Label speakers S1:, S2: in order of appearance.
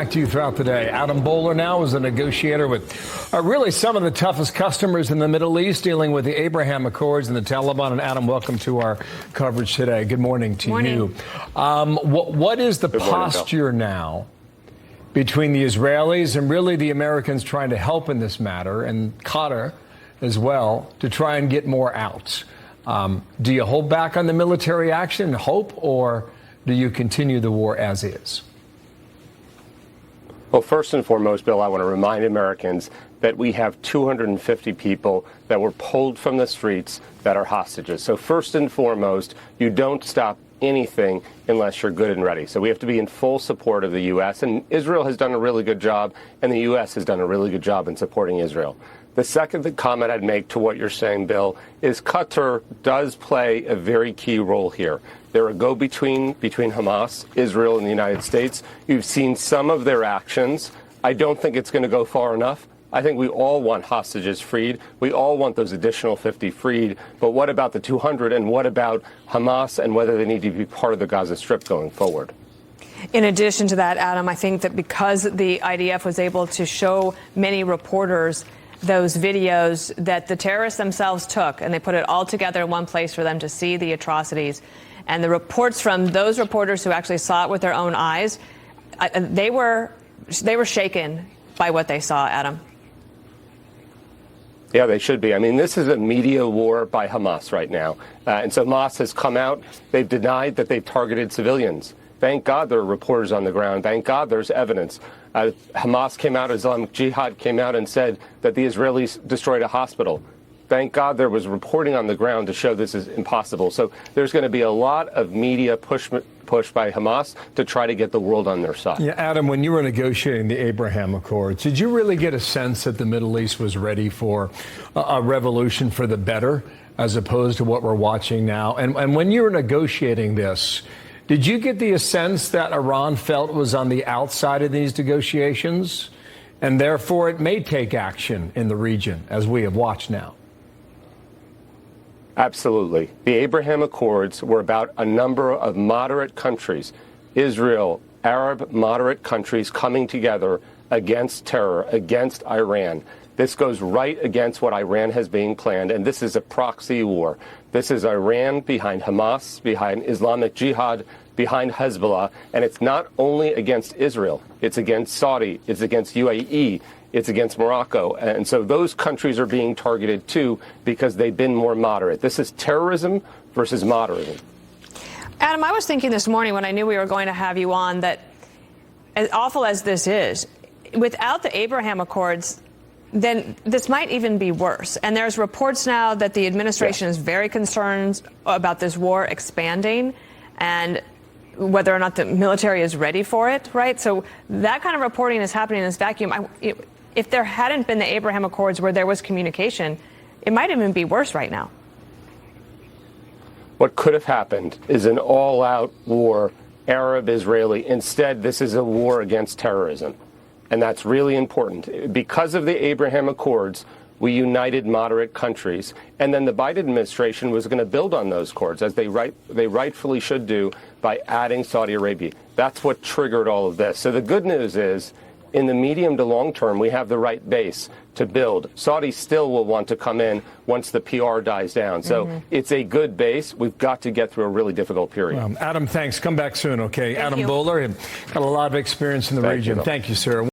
S1: Back to you throughout the day. Adam Bowler now is a negotiator with really some of the toughest customers in the Middle East, dealing with the Abraham Accords and the Taliban. And Adam, welcome to our coverage today. Good morning to you. What is the posture now between the Israelis and really the Americans trying to help in this matter, and Qatar as well, to try and get more out? Do you hold back on the military action and hope, or do you continue the war as is?
S2: Well, first and foremost, Bill, I want to remind Americans that we have 250 people that were pulled from the streets that are hostages. So first and foremost, you don't stop anything unless you're good and ready. So we have to be in full support of the U.S., and Israel has done a really good job, and the U.S. has done a really good job in supporting Israel. The second comment I'd make to what you're saying, Bill, is Qatar does play a very key role here. They're a go-between between Hamas, Israel, and the United States. You've seen some of their actions. I don't think it's going to go far enough. I think we all want hostages freed. We all want those additional 50 freed. But what about the 200, and what about Hamas and whether they need to be part of the Gaza Strip going forward?
S3: In addition to that, Adam, I think that because the IDF was able to show many reporters those videos that the terrorists themselves took, and they put it all together in one place for them to see the atrocities. And the reports from those reporters who actually saw it with their own eyes, they were shaken by what they saw, Adam.
S2: Yeah, they should be. I mean, this is a media war by Hamas right now. And so Hamas has come out. They've denied that they've targeted civilians. Thank God there are reporters on the ground. Thank God there's evidence. Hamas came out, Islamic Jihad came out and said that the Israelis destroyed a hospital. Thank God there was reporting on the ground to show this is impossible. So there's going to be a lot of media push by Hamas to try to get the world on their side.
S1: Yeah, Adam, when you were negotiating the Abraham Accords, did you really get a sense that the Middle East was ready for a revolution for the better, as opposed to what we're watching now? And when you were negotiating this, did you get the sense that Iran felt was on the outside of these negotiations, and therefore it may take action in the region, as we have watched now?
S2: Absolutely. The Abraham Accords were about a number of moderate countries, Israel, Arab moderate countries coming together against terror, against Iran. This goes right against what Iran has being planned, and this is a proxy war. This is Iran behind Hamas, behind Islamic Jihad, behind Hezbollah, and it's not only against Israel. It's against Saudi. It's against UAE. It's against Morocco. And so those countries are being targeted, too, because they've been more moderate. This is terrorism versus moderatism.
S3: Adam, I was thinking this morning when I knew we were going to have you on that, as awful as this is, without the Abraham Accords, then this might even be worse. And there's reports now that the administration is very concerned about this war expanding and whether or not the military is ready for it, right? So that kind of reporting is happening in this vacuum. If there hadn't been the Abraham Accords where there was communication, it might even be worse right now.
S2: What could have happened is an all-out war, Arab-Israeli. Instead, this is a war against terrorism. And that's really important. Because of the Abraham Accords, we united moderate countries. And then the Biden administration was going to build on those accords, as they rightfully should do, by adding Saudi Arabia. That's what triggered all of this. So the good news is, in the medium to long term, we have the right base to build. Saudi still will want to come in once the PR dies down. So it's a good base. We've got to get through a really difficult period.
S1: Adam, thanks. Come back soon, okay?
S3: Thank
S1: Adam
S3: you.
S1: Bowler, got a lot of experience in the region. Thank you, sir.